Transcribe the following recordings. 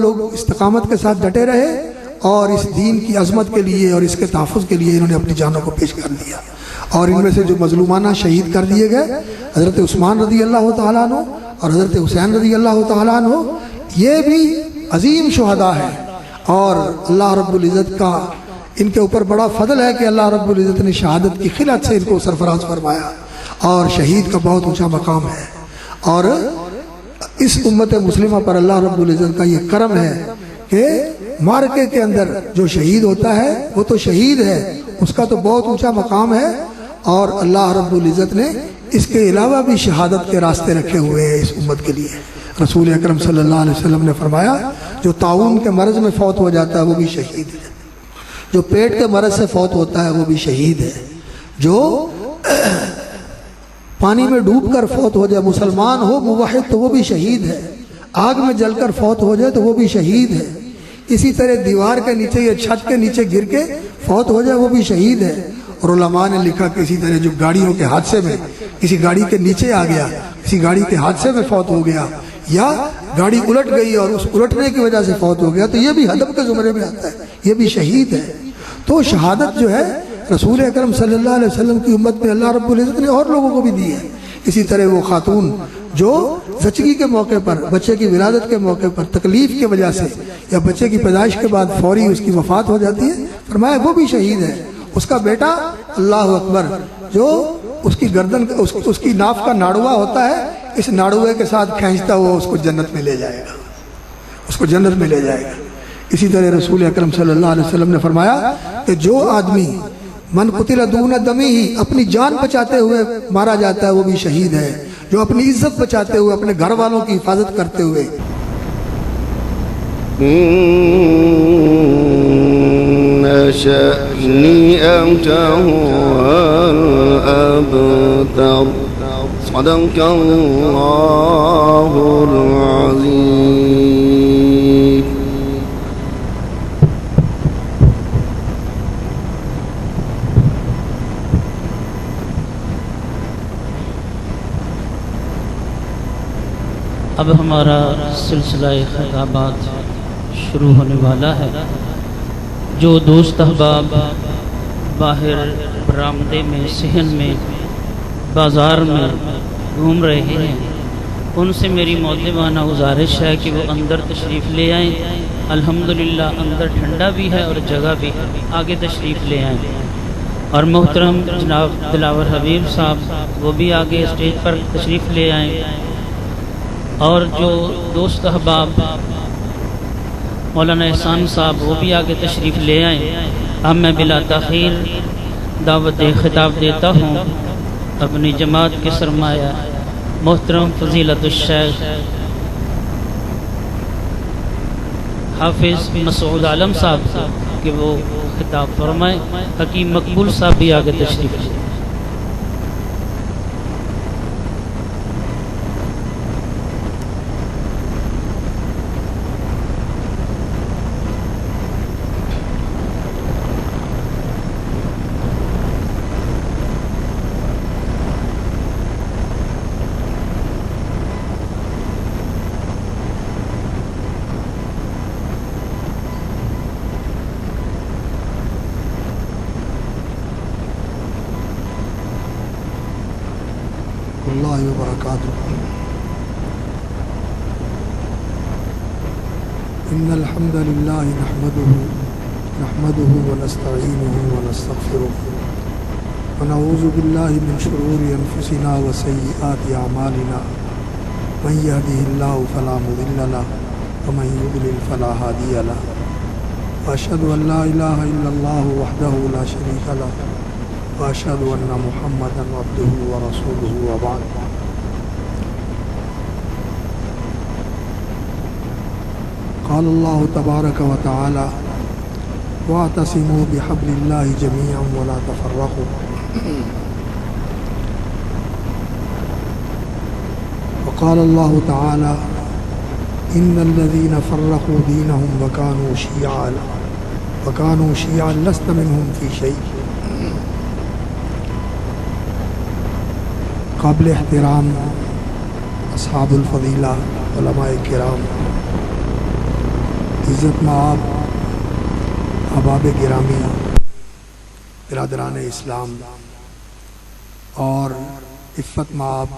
لوگ استقامت کے ساتھ ڈٹے رہے اور اس دین کی عظمت کے لیے اور اس کے تحفظ کے لیے انہوں نے اپنی جانوں کو پیش کر دیا. اور ان میں سے جو مظلومانہ شہید کر دیے گئے حضرت عثمان رضی اللہ تعالیٰ عنہ اور حضرت حسین رضی اللہ تعالیٰ عنہ، یہ بھی عظیم شہداء ہیں. اور اللہ رب العزت کا ان کے اوپر بڑا فضل ہے کہ اللہ رب العزت نے شہادت کی خلعت سے ان کو سرفراز فرمایا، اور شہید کا بہت اونچا مقام ہے. اور اس امت مسلمہ پر اللہ رب العزت کا یہ کرم ہے کہ معرکے کے اندر جو شہید ہوتا ہے وہ تو شہید ہے، اس کا تو بہت اونچا مقام ہے. اور اللہ رب العزت نے اس کے علاوہ بھی شہادت کے راستے رکھے ہوئے ہیں اس امت کے لیے. رسول اکرم صلی اللہ علیہ وسلم نے فرمایا جو طاعون کے مرض میں فوت ہو جاتا ہے وہ بھی شہید ہے، جو پیٹ کے مرض سے فوت ہوتا ہے وہ بھی شہید ہے، جو پانی میں ڈوب کر فوت ہو جائے، مسلمان ہو موحد تو وہ بھی شہید ہے، آگ میں جل کر فوت ہو جائے تو وہ بھی شہید ہے. اسی طرح دیوار کے نیچے یا چھت کے نیچے گر کے فوت ہو جائے وہ بھی شہید ہے. اور علماء نے لکھا کہ اسی طرح جو گاڑیوں کے حادثے میں کسی گاڑی کے نیچے آ گیا، کسی گاڑی کے حادثے میں فوت ہو گیا، یا گاڑی الٹ گئی اور اس الٹنے کی وجہ سے فوت ہو گیا، تو یہ بھی ہدف کے زمرے میں آتا ہے، یہ بھی شہید ہے. تو شہادت جو ہے رسول اکرم صلی اللہ علیہ وسلم کی امت میں اللہ رب العزت نے اور لوگوں کو بھی دی ہے. اسی طرح وہ خاتون جو زچگی کے موقع پر، بچے کی ولادت کے موقع پر تکلیف کی وجہ سے یا بچے کی پیدائش کے بعد فوری اس کی وفات ہو جاتی ہے، فرمایا وہ بھی شہید ہے. اس کا بیٹا اللہ اکبر جو اس کی گردن اس کی ناف کا ناڑوا ہوتا ہے، اس ناڑوے کے ساتھ کھینچتا ہوا اس کو جنت میں لے جائے گا، اس کو جنت میں لے جائے گا. اسی طرح رسول اکرم صلی اللہ علیہ وسلم نے فرمایا کہ جو آدمی من قتل دون دمہ اپنی جان بچاتے ہوئے مارا جاتا ہے وہ بھی شہید ہے، جو اپنی عزت بچاتے ہوئے اپنے گھر والوں کی حفاظت کرتے ہوئے شأني أمته والأبتر صدق الله العظيم. اب ہمارا سلسلہ خطابات شروع ہونے والا ہے. جو دوست احباب باہر برآمدے میں، صحن میں، بازار میں گھوم رہے ہیں، ان سے میری مؤدبانہ گزارش ہے کہ وہ اندر تشریف لے آئیں. الحمدللہ اندر ٹھنڈا بھی ہے اور جگہ بھی ہے، آگے تشریف لے آئیں. اور محترم جناب دلاور حبیب صاحب وہ بھی آگے اسٹیج پر تشریف لے آئیں. اور جو دوست احباب مولانا احسان صاحب وہ بھی آگے تشریف لے آئیں. اب میں بلا تاخیر دعوت خطاب دیتا ہوں اپنی جماعت کے سرمایہ محترم فضیلت الشیخ حافظ مسعود عالم صاحب کہ وہ خطاب فرمائیں. حکیم مقبول صاحب بھی آگے تشریف لے. اللہ وبرکاتہ. ان الحمد للہ نحمده ونستعینه ونستغفره ونعوذ باللہ من شرور انفسنا وسیئات اعمالنا من یهده اللہ فلا مضل له ومن یضلل فلا هادی له واشهد ان لا الہ الا اللہ وحدہ لا شریک له واشهد ان محمدا عبده ورسوله وبعد. قال الله تبارك وتعالى واعتصموا بحبل الله جميعا ولا تفرقوا. وقال الله تعالى ان الذين فرقوا دينهم وكانوا شيعا لست منهم في شيء. قابل احترام اصحاب الفضیلہ علماء کرام، عزت مآب احباب گرامی، برادران اسلام اور عفت مآب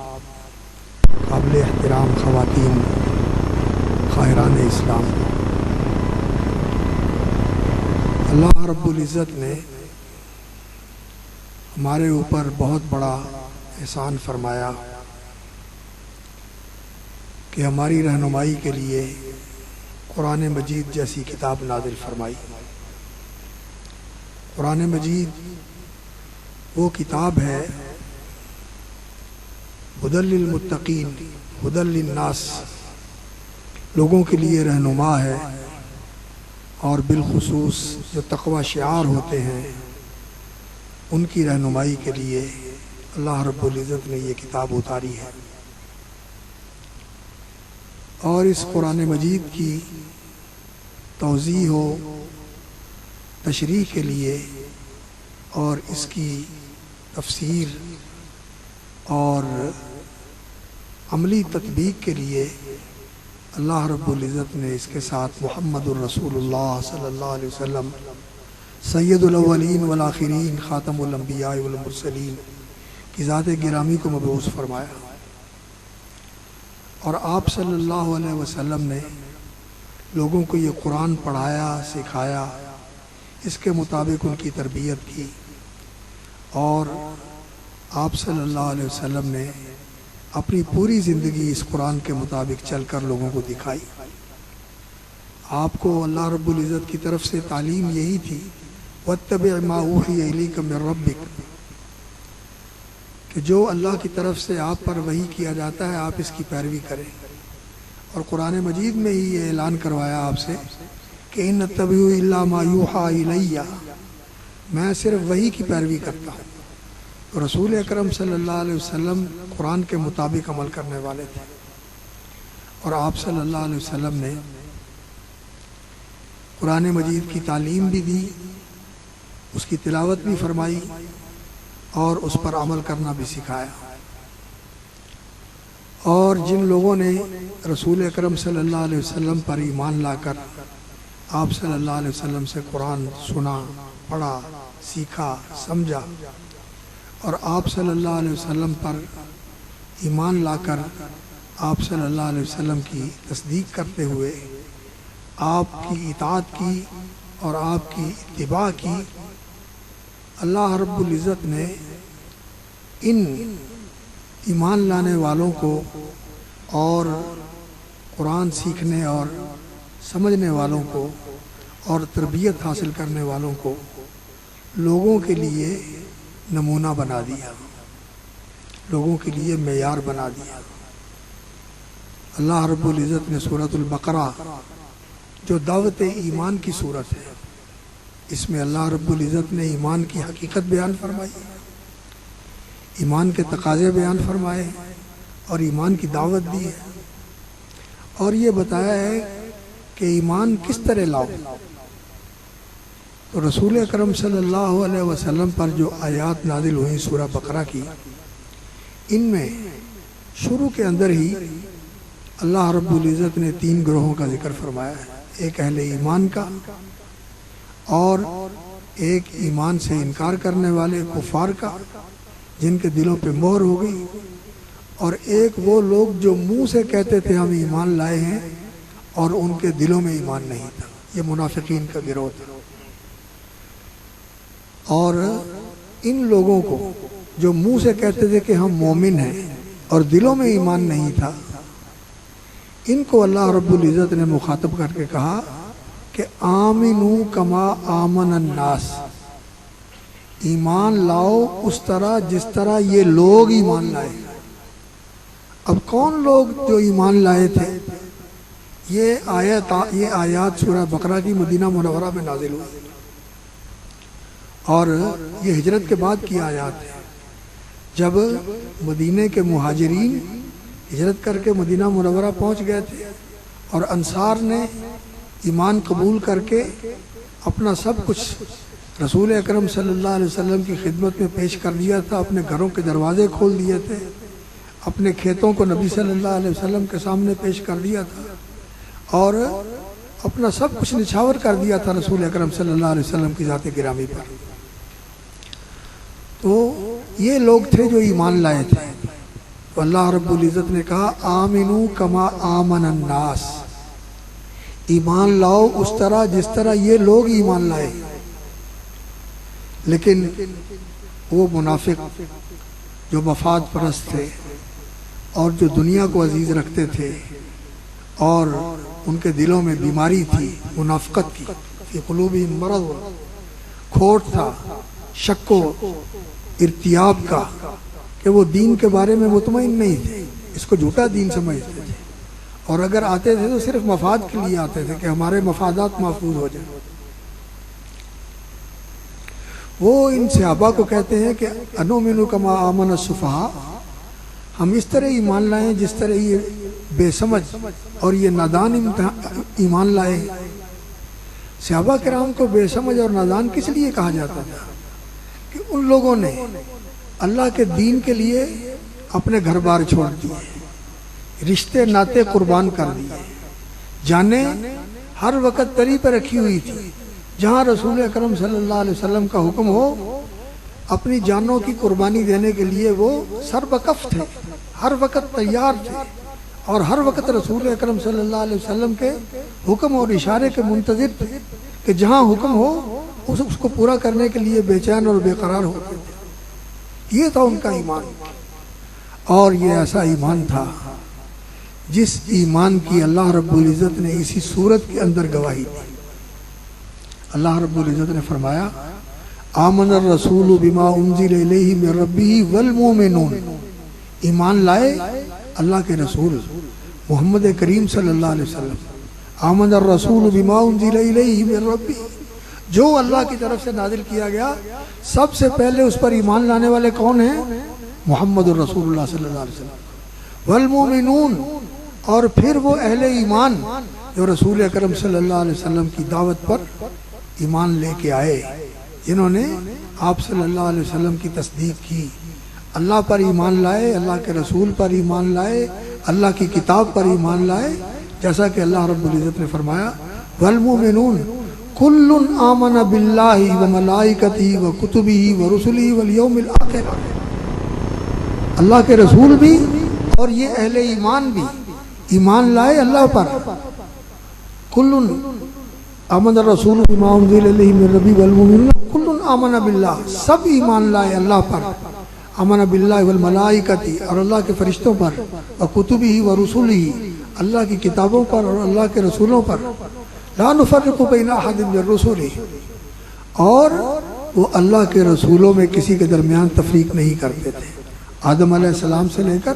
قابل احترام خواتین خاہران اسلام، اللہ رب العزت نے ہمارے اوپر بہت بڑا احسان فرمایا کہ ہماری رہنمائی کے لیے قرآن مجید جیسی کتاب نازل فرمائی۔ قرآن مجید وہ کتاب ہے ہدی للمتقین، ہدی للناس، لوگوں کے لیے رہنما ہے، اور بالخصوص جو تقوی شعار ہوتے ہیں ان کی رہنمائی کے لیے اللہ رب العزت نے یہ کتاب اتاری ہے۔ اور اس قرآن مجید کی توضیح و تشریح کے لیے اور اس کی تفسیر اور عملی تطبیق کے لیے اللہ رب العزت نے اس کے ساتھ محمد الرسول اللہ صلی اللہ علیہ وسلم سید الاولین والآخرین خاتم الانبیاء والمرسلین کی ذات گرامی کو مبعوث فرمایا، اور آپ صلی اللہ علیہ وسلم نے لوگوں کو یہ قرآن پڑھایا، سکھایا، اس کے مطابق ان کی تربیت کی، اور آپ صلی اللہ علیہ وسلم نے اپنی پوری زندگی اس قرآن کے مطابق چل کر لوگوں کو دکھائی۔ آپ کو اللہ رب العزت کی طرف سے تعلیم یہی تھی، وَاتَّبِعْ مَا أُوحِيَ إِلَيْكَ مِن رَبِّكَ، کہ جو اللہ کی طرف سے آپ پر وحی کیا جاتا ہے آپ اس کی پیروی کریں۔ اور قرآن مجید میں ہی یہ اعلان کروایا آپ سے کہ اِنْ أَتَّبِعُ إِلَّا مَا يُوحَىٰ إِلَيَّ، میں صرف وحی کی پیروی کرتا ہوں۔ تو رسول اکرم صلی اللہ علیہ وسلم قرآن کے مطابق عمل کرنے والے تھے، اور آپ صلی اللہ علیہ وسلم نے قرآن مجید کی تعلیم بھی دی، اس کی تلاوت بھی فرمائی، اور اس پر عمل کرنا بھی سکھایا۔ اور جن لوگوں نے رسول اکرم صلی اللہ علیہ وسلم پر ایمان لا کر آپ صلی اللہ علیہ وسلم سے قرآن سنا، پڑھا، سیکھا، سمجھا، اور آپ صلی اللہ علیہ وسلم پر ایمان لا کر آپ صلی اللہ علیہ وسلم کی تصدیق کرتے ہوئے آپ کی اطاعت کی اور آپ کی اتباع کی، اللہ رب العزت نے ان ایمان لانے والوں کو اور قرآن سیکھنے اور سمجھنے والوں کو اور تربیت حاصل کرنے والوں کو لوگوں کے لیے نمونہ بنا دیا، لوگوں کے لیے معیار بنا دیا۔ اللہ رب العزت نے سورۃ البقرہ جو دعوت ایمان کی صورت ہے، اس میں اللہ رب العزت نے ایمان کی حقیقت بیان فرمائی، ایمان کے تقاضے بیان فرمائے، اور ایمان کی دعوت دی ہے، اور یہ بتایا ہے کہ ایمان کس طرح لاؤ۔ تو رسول اکرم صلی اللہ علیہ وسلم پر جو آیات نازل ہوئیں سورہ بقرہ کی، ان میں شروع کے اندر ہی اللہ رب العزت نے 3 گروہوں کا ذکر فرمایا ہے، ایک اہل ایمان کا، اور ایک ایمان سے انکار کرنے والے کفار کا جن کے دلوں پہ مہر ہو گئی، اور ایک وہ لوگ جو منہ سے کہتے تھے ہم ایمان لائے ہیں اور ان کے دلوں میں ایمان نہیں تھا، یہ منافقین کا گروہ تھا۔ اور ان لوگوں کو جو منہ سے کہتے تھے کہ ہم مومن ہیں اور دلوں میں ایمان نہیں تھا، ان کو اللہ رب العزت نے مخاطب کر کے کہا کہ آمنو کما آمن الناس، ایمان لاؤ اس طرح جس طرح یہ لوگ ایمان لائے۔ اب کون لوگ جو ایمان لائے تھے؟ یہ آیات سورہ بقرہ کی مدینہ منورہ میں نازل ہوئی، اور یہ ہجرت کے بعد کی آیات ہے، جب مدینہ کے مہاجرین ہجرت کر کے مدینہ منورہ پہنچ گئے تھے، اور انصار نے ایمان قبول کر کے اپنا سب کچھ رسول اکرم صلی اللہ علیہ وسلم کی خدمت میں پیش کر دیا تھا، اپنے گھروں کے دروازے کھول دیے تھے، اپنے کھیتوں کو نبی صلی اللہ علیہ وسلم کے سامنے پیش کر دیا تھا، اور اپنا سب کچھ نچھاور کر دیا تھا رسول اکرم صلی اللہ علیہ وسلم کی ذات گرامی پر۔ تو یہ لوگ تھے جو ایمان لائے تھے۔ تو اللہ رب العزت نے کہا آمنو کما آمن الناس، ایمان لاؤ اس طرح جس طرح یہ لوگ ایمان لائے۔ لیکن وہ منافق جو مفاد پرست تھے اور جو دنیا کو عزیز رکھتے تھے اور ان کے دلوں میں بیماری تھی منافقت کی، فی قلوبہم مرض، کھوٹ تھا، شک و ارتیاب کا، کہ وہ دین کے بارے میں مطمئن نہیں تھے، اس کو جھوٹا دین سمجھتے تھے، اور اگر آتے تھے تو صرف مفاد کے لیے آتے تھے کہ ہمارے مفادات محفوظ ہو جائیں۔ وہ ان صحابہ کو کہتے ہیں کہ انؤمن کما آمن السفہاء، ہم اس طرح ایمان لائیں جس طرح یہ بے سمجھ اور یہ نادان ایمان لائے۔ صحابہ کرام کو بے سمجھ اور نادان کس لیے کہا جاتا تھا؟ کہ ان لوگوں نے اللہ کے دین کے لیے اپنے گھر بار چھوڑ دیے، رشتے ناطے قربان کر دیے، جانیں ہر وقت تری پہ رکھی ہوئی تھی، جہاں رسول اکرم صلی اللہ علیہ وسلم کا حکم ہو اپنی جانوں کی قربانی دینے کے لیے وہ سر بکف تھے، ہر وقت تیار تھے، اور ہر وقت رسول اکرم صلی اللہ علیہ وسلم کے حکم اور اشارے کے منتظر تھے کہ جہاں حکم ہو اس کو پورا کرنے کے لیے بے چین اور بے قرار ہوتے تھے۔ یہ تھا ان کا ایمان، اور یہ ایسا ایمان تھا جس ایمان کی اللہ رب العزت نے اسی صورت کے اندر گواہی دی۔ اللہ رب العزت نے فرمایا آمن الرسول بما انزل الیہ من ربہ والمؤمنون، ایمان لائے اللہ کے رسول محمد کریم صلی اللہ علیہ وسلم۔ آمن الرسول بما انزل الیہ من ربہ، جو اللہ کی طرف سے نازل کیا گیا سب سے پہلے اس پر ایمان لانے والے کون ہیں؟ محمد الرسول اللہ صلی اللہ علیہ وسلم۔ والمؤمنون، اور پھر وہ اہل ایمان جو رسول اکرم صلی اللہ علیہ وسلم کی دعوت پر ایمان لے کے آئے، جنہوں نے آپ صلی اللہ علیہ وسلم کی تصدیق کی، اللہ پر ایمان لائے، اللہ کے رسول پر ایمان لائے، اللہ کی کتاب پر ایمان لائے، جیسا کہ اللہ رب العزت نے فرمایا والمؤمنون کل آمن باللہ وملائکتہ وکتبہ ورسلہ والیوم الآخر، اللہ کے رسول بھی اور یہ اہل ایمان بھی ایمان لائے اللہ پر۔ کل آمن الرسول بما انزل الیہ من ربہ والمؤمنون کل آمن باللہ، سب ایمان لائے اللہ پر، آمن باللہ والملائکۃ، اور اللہ کے فرشتوں پر، وکتبہ ورسلہ، اللہ کی کتابوں پر اور اللہ کے رسولوں پر، لا نفرق بین احد من رسلہ، اور وہ اللہ کے رسولوں میں کسی کے درمیان تفریق نہیں کرتے تھے، آدم علیہ السلام سے لے کر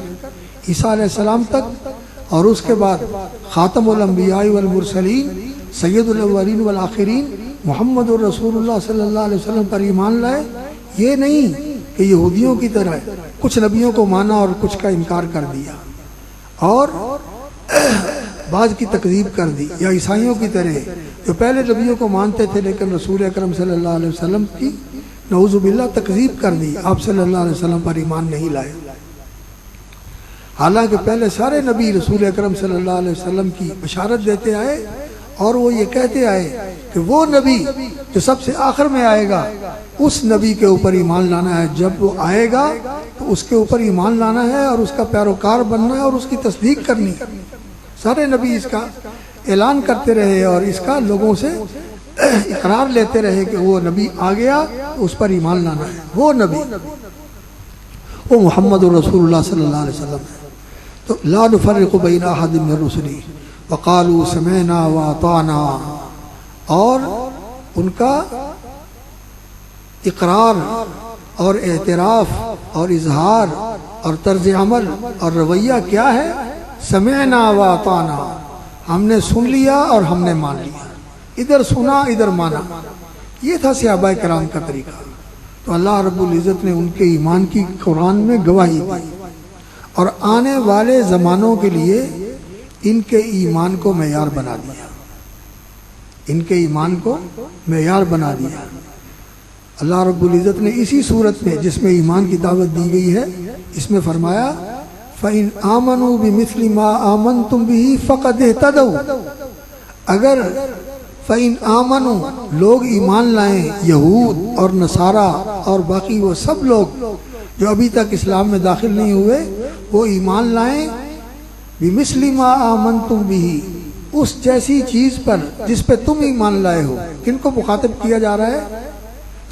عیسیٰ علیہ السلام تک، اور اس کے بعد خاتم الانبیاء والمرسلین سید الاولین والآخرین محمد الرسول اللہ صلی اللہ علیہ وسلم پر ایمان لائے۔ یہ نہیں کہ یہودیوں کی طرح کچھ نبیوں کو مانا اور کچھ کا انکار کر دیا اور بعض کی تکذیب کر دی، یا عیسائیوں کی طرح جو پہلے نبیوں کو مانتے تھے لیکن رسول اکرم صلی اللہ علیہ وسلم کی نعوذ باللہ تکذیب کر دی، آپ صلی اللہ علیہ وسلم پر ایمان نہیں لائے۔ حالانکہ پہلے سارے نبی رسول اکرم صلی اللہ علیہ وسلم کی بشارت دیتے آئے، اور وہ یہ کہتے آئے کہ وہ نبی جو سب سے آخر میں آئے گا اس نبی کے اوپر ایمان لانا ہے، جب وہ آئے گا تو اس کے اوپر ایمان لانا ہے اور اس کا پیروکار بننا ہے اور اس کی تصدیق کرنی ہے۔ سارے نبی اس کا اعلان کرتے رہے اور اس کا لوگوں سے اقرار لیتے رہے کہ وہ نبی آ گیا اس پر ایمان لانا ہے، وہ نبی وہ محمد رسول اللہ صلی اللہ علیہ وسلم ہے۔ تو لا نفرق بین احد من رسلہ وقالوا سمعنا واطعنا، اور ان کا اقرار اور اعتراف اور اظہار اور طرز عمل اور رویہ کیا ہے؟ سمعنا واطعنا، ہم نے سن لیا اور ہم نے مان لیا، ادھر سنا ادھر مانا، یہ تھا صحابہ کرام کا طریقہ۔ تو اللہ رب العزت نے ان کے ایمان کی قرآن میں گواہی دی، اور آنے والے زمانوں کے لیے ان کے ایمان کو معیار بنا دیا، ان کے ایمان کو معیار بنا دیا۔ اللہ رب العزت نے اسی صورت میں جس میں ایمان کی دعوت دی گئی ہے اس میں فرمایا فَإِنْ آمَنُوا بِمِثْلِ مَا آمَنْتُمْ بِهِ فَقَدْ اهْتَدَوْا، اگر فَإِنْ آمَنُوا لوگ ایمان لائیں، یہود اور نصارہ اور باقی وہ سب لوگ جو ابھی تک اسلام میں داخل نہیں ہوئے، وہ ایمان لائیں بِمِثْلِ مَا آمَنْتُمْ بِهِ، اس جیسی چیز پر جس پہ تم ایمان لائے ہو۔ کن کو مخاطب کیا جا رہا ہے؟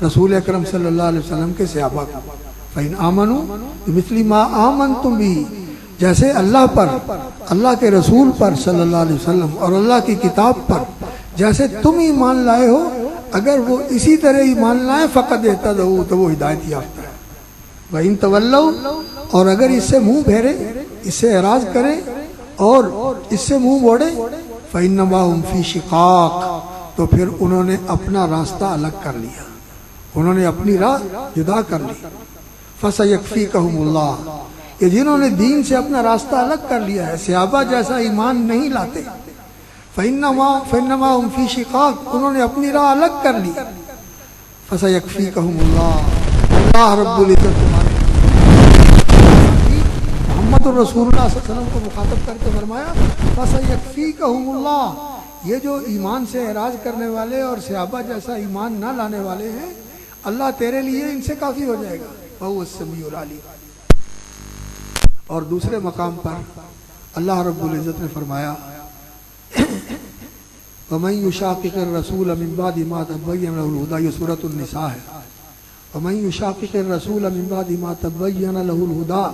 رسول اکرم صلی اللہ علیہ وسلم کے صحابہ کو۔ فَإِنْ آمَنُوا بِمِثْلِ مَا آمَنْتُمْ بِهِ، جیسے اللہ پر، اللہ کے رسول پر صلی اللہ علیہ وسلم اور اللہ کی کتاب پر جیسے تم ایمان لائے ہو، اگر وہ اسی طرح ایمان لائیں فَقَدْ اهْتَدَوْا، تو وہ ہدایت یافتہ ہے۔ وَإِن تَوَلَّوْا، اور اگر اس سے منہ پھیرے، اس سے اعراض کرے اور اس سے منہ موڑے، فَإِنَّمَا هُمْ فِي شِقَاقٍ، تو پھر انہوں نے اپنا راستہ الگ کر لیا، انہوں نے اپنی راہ جدا کر لی۔ فَسَيَكْفِيكَهُمُ اللَّهُ، کہ جنہوں نے دین سے اپنا راستہ الگ کر لیا ہے، صحابہ جیسا ایمان نہیں لاتے، فَإِنَّمَا هُمْ فِي شِقَاقٍ، انہوں نے اپنی راہ الگ کر لی۔ فَسَيَكْفِيكَهُمُ اللَّهُ، اللہ رب العزت تمہارے محمد الرسول اللہ صلی اللہ علیہ وسلم کو مخاطب کر کے فرمایا فَسَيَكْفِيكَهُمُ اللَّهُ، یہ جو ایمان سے اعراض کرنے والے اور صحابہ جیسا ایمان نہ لانے والے ہیں، اللہ تیرے لیے ان سے کافی ہو جائے گا، وَهُوَ السَّمِيعُ الْعَلِيمُ۔ اور دوسرے مقام پر اللہ رب العزت نے فرمایا وَمَن يُشَاقِقِ الرَّسُولَ مِن بَعْدِ مَا تَبَيَّنَ لَهُ الْهُدَىٰ، یہ سورۃ النساء ہے۔ وَمَن يُشَاقِقِ الرَّسُولَ مِن بَعْدِ مَا تَبَيَّنَ لَهُ الْهُدَىٰ،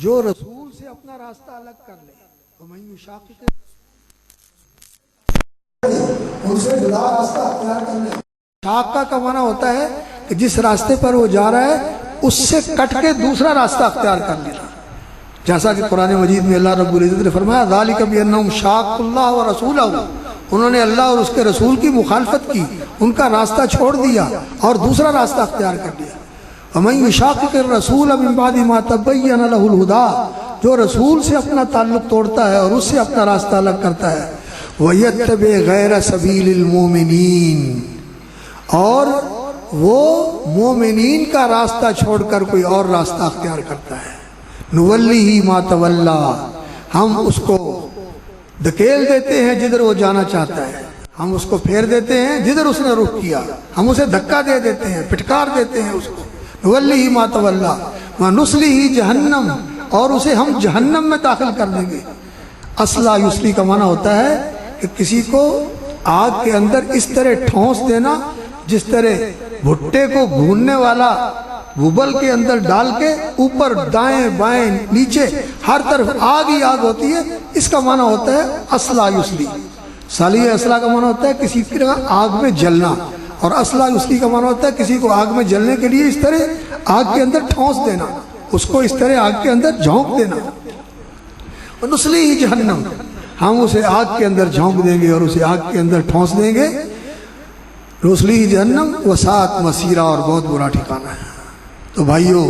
جو رسول سے اپنا راستہ الگ کر لے، وَمَن يُشَاقِقِ ان سے جدا راستہ اختیار کر لے۔ شاقہ کا معنی ہوتا ہے کہ جس راستے پر وہ جا رہا ہے اس سے کٹ کے دوسرا راستہ اختیار کر لینا، جیسا کہ قرآن مجید میں اللہ رب العزت نے فرمایا ذَلِكَ بِأَنَّهُمْ شَاقُّوا اللَّهَ وَرَسُولَهُ، انہوں نے اللہ اور اس کے رسول کی مخالفت کی، ان کا راستہ چھوڑ دیا اور دوسرا راستہ اختیار کر لیا۔ وَمَن يُشَاقِقِ الرَّسُولَ مِن بَعْدِ مَا تَبَيَّنَ لَهُ الْهُدَىٰ، جو رسول سے اپنا تعلق توڑتا ہے اور اس سے اپنا راستہ الگ کرتا ہے، وَيَتَّبِعْ غَيْرَ سَبِيلِ الْمُؤْمِنِينَ، اور وہ مومنین کا راستہ چھوڑ کر کوئی اور راستہ اختیار کرتا ہے، نُوَلِّهِ مَا تَوَلَّىٰ، ہم اس کو دھکیل دیتے ہیں جدھر وہ جانا چاہتا ہے، ہم اس کو پھیر دیتے ہیں جدھر اس نے رخ کیا، ہم اسے دھکا دے دیتے ہیں، پھٹکار دیتے ہیں اس کو، نُوَلِّهِ مَا تَوَلَّىٰ وَنُصْلِهِ جَهَنَّمَ، اور اسے ہم جہنم میں داخل کر دیں گے۔ اصلا یسلی کا معنی ہوتا ہے کہ کسی کو آگ کے اندر اس طرح ٹھونس دینا جس طرح بھٹے کو بھوننے والا بھوبل کے اندر ڈال کے اوپر دائیں بائیں نیچے ہر طرف آگ ہی آگ ہوتی ہے، اس کا معنی ہوتا ہے اصلا یسلی۔ سالیہ اصلا کا معنی ہوتا ہے کسی طرح آگ میں جلنا، اور اصلا یسلی کا معنی ہوتا ہے کسی کو آگ میں جلنے کے لیے اس طرح آگ کے اندر ٹھونس دینا، اس کو اس طرح آگ کے اندر جھونک دینا۔ نسلی جہنم، ہم اسے آگ کے اندر جھونک دیں گے اور اسے آگ کے اندر ٹھونس دیں گے۔ نسلی جہنم وساعت مسیرہ، اور بہت برا ٹھکانہ ہے۔ تو بھائیو،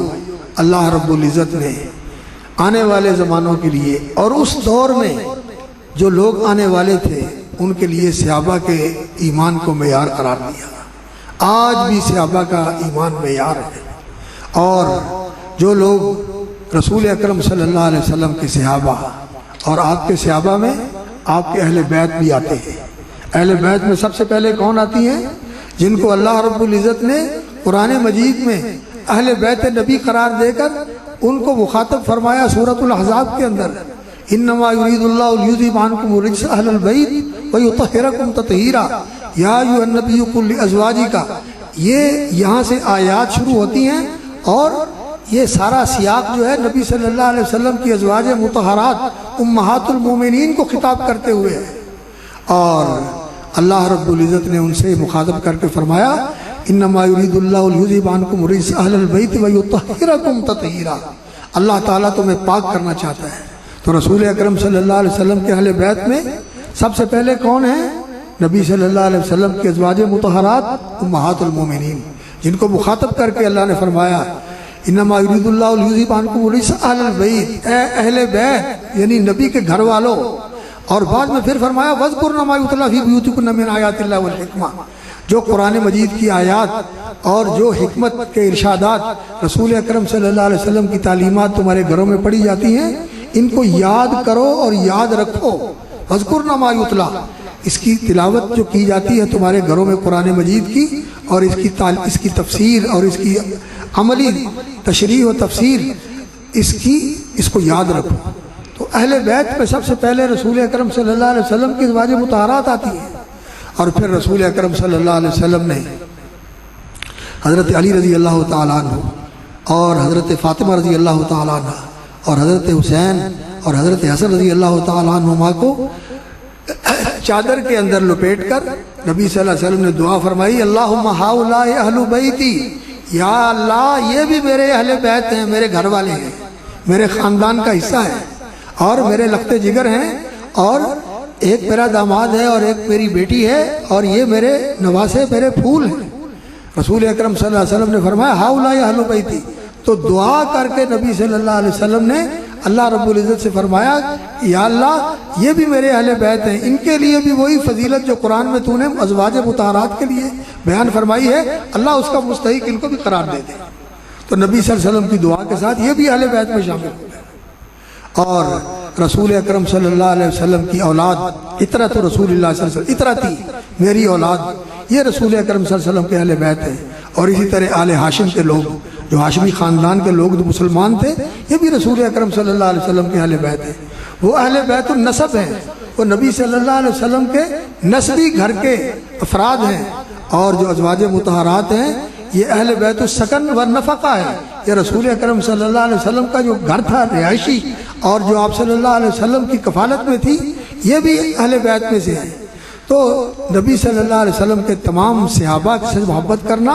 اللہ رب العزت نے آنے والے زمانوں کے لیے اور اس دور میں جو لوگ آنے والے تھے ان کے لیے صحابہ کے ایمان کو معیار قرار دیا۔ آج بھی صحابہ کا ایمان معیار ہے، اور جو لوگ رسول اکرم صلی اللہ علیہ وسلم کے صحابہ اور آپ کے صحابہ میں آپ کے اہل بیت بھی آتے ہیں۔ اہل بیت میں سب سے پہلے کون آتی ہیں؟ جن کو اللہ رب العزت نے قرآن مجید میں اہل بیت نبی قرار دے کر ان کو مخاطب فرمایا سورۃ الاحزاب کے اندر، انما یرید اللہ لیذھب عنکم الرجس اہل البیت ویطہرکم تطہیرا یا ایھا النبی قل لازواجک۔ یہ یہاں سے آیات شروع ہوتی ہیں، اور یہ سارا سیاق جو ہے نبی صلی اللہ علیہ وسلم کی ازواج مطہرات امہات المومنین کو خطاب کرتے ہوئے ہے۔ اور اللہ رب العزت نے ان سے مخاطب کر کے فرمایا انما یرید اللہ لیذھب عنکم الرجس اہل البیت ویطہرکم تطہیرا، اللہ تعالیٰ تمہیں پاک کرنا چاہتا ہے۔ تو رسول اکرم صلی اللہ علیہ وسلم کے اہل بیت میں سب سے پہلے کون ہیں؟ نبی صلی اللہ علیہ وسلم کی ازواج مطہرات امہات المومنین، جن کو مخاطب کر کے اللہ نے فرمایا انما یرید اللہ لیذھب عنکم الرجس اہل البیت، اے اہل بیت یعنی نبی کے گھر والوں۔ اور بعد میں پھر فرمایا وَاذْكُرْنَ مَا يُتْلَىٰ فِي بُيُوتِكُنَّ مِنْ آیَاتِ اللَّهِ وَالْحِکْمَةِ، جو قرآن مجید کی آیات اور جو حکمت کے ارشادات رسول اکرم صلی اللہ علیہ وسلم کی تعلیمات تمہارے گھروں میں پڑھی جاتی ہیں، ان کو یاد کرو اور یاد رکھو۔ وَاذْكُرْنَ مَا يُتْلَى، اس کی تلاوت جو کی جاتی ہے تمہارے گھروں میں قرآن مجید کی، اور اس کی تفسیر اور اس کی عملی تشریح و تفسیر اس کو یاد رکھو۔ تو اہل بیت میں سب سے پہلے رسول اکرم صلی اللہ علیہ وسلم کی ازواج مطہرات آتی ہیں، اور پھر رسول اکرم صلی اللہ علیہ وسلم نے حضرت علی رضی اللہ تعالیٰ عنہ اور حضرت فاطمہ رضی اللہ تعالیٰ عنہ اور حضرت حسین اور حضرت حسن رضی اللہ تعالیٰ عنہما کو چادر کے اندر لپیٹ کر نبی صلی اللہ علیہ وسلم نے دعا فرمائی، اللہم ہؤلاء اہل بیتی، یا اللہ یہ بھی میرے اہل بیت ہیں، میرے گھر والے ہیں، میرے خاندان کا حصہ ہے، اور میرے لخت جگر ہیں، اور ایک میرا داماد ہے اور ایک میری بیٹی ہے، اور یہ میرے نواسے میرے پھول ہیں۔ رسول اکرم صلی اللہ علیہ وسلم نے فرمایا ہؤلاء اہل بیتی، تو دعا کر کے نبی صلی اللہ علیہ وسلم نے اللہ رب العزت سے فرمایا، یا اللہ یہ بھی میرے اہل بیت ہیں، ان کے لیے بھی وہی فضیلت جو قرآن میں تو نے ازواج مطہرات کے لیے بیان فرمائی ہے، اللہ اس کا مستحق ان کو بھی قرار دے دے۔ تو نبی صلی اللہ علیہ وسلم کی دعا کے ساتھ یہ بھی اہل بیت میں شامل ہو گئے۔ اور رسول اکرم صلی اللہ علیہ وسلم کی اولاد اطرت رسول اللہ صلی اللہ علیہ وسلم، اطرتی میری اولاد، یہ رسول اکرم صلی اللہ علیہ وسلم کے اہل بیت ہیں۔ اور اسی طرح آل ہاشم کے لوگ، جو ہاشمی خاندان کے لوگ جو مسلمان تھے، یہ بھی رسول اکرم صلی اللہ علیہ وسلم کے اہل بیت ہیں۔ وہ اہل بیت النسب ہیں، وہ نبی صلی اللہ علیہ وسلم کے نسبی گھر کے افراد ہیں۔ اور جو ازواج مطہرات ہیں یہ اہل بیت السکن والنفقہ ہے، یہ رسول اکرم صلی اللہ علیہ وسلم کا جو گھر تھا رہائشی، اور جو آپ صلی اللہ علیہ وسلم کی کفالت میں تھی، یہ بھی اہل بیت میں سے ہیں۔ تو نبی صلی اللہ علیہ وسلم کے تمام صحابہ سے محبت کرنا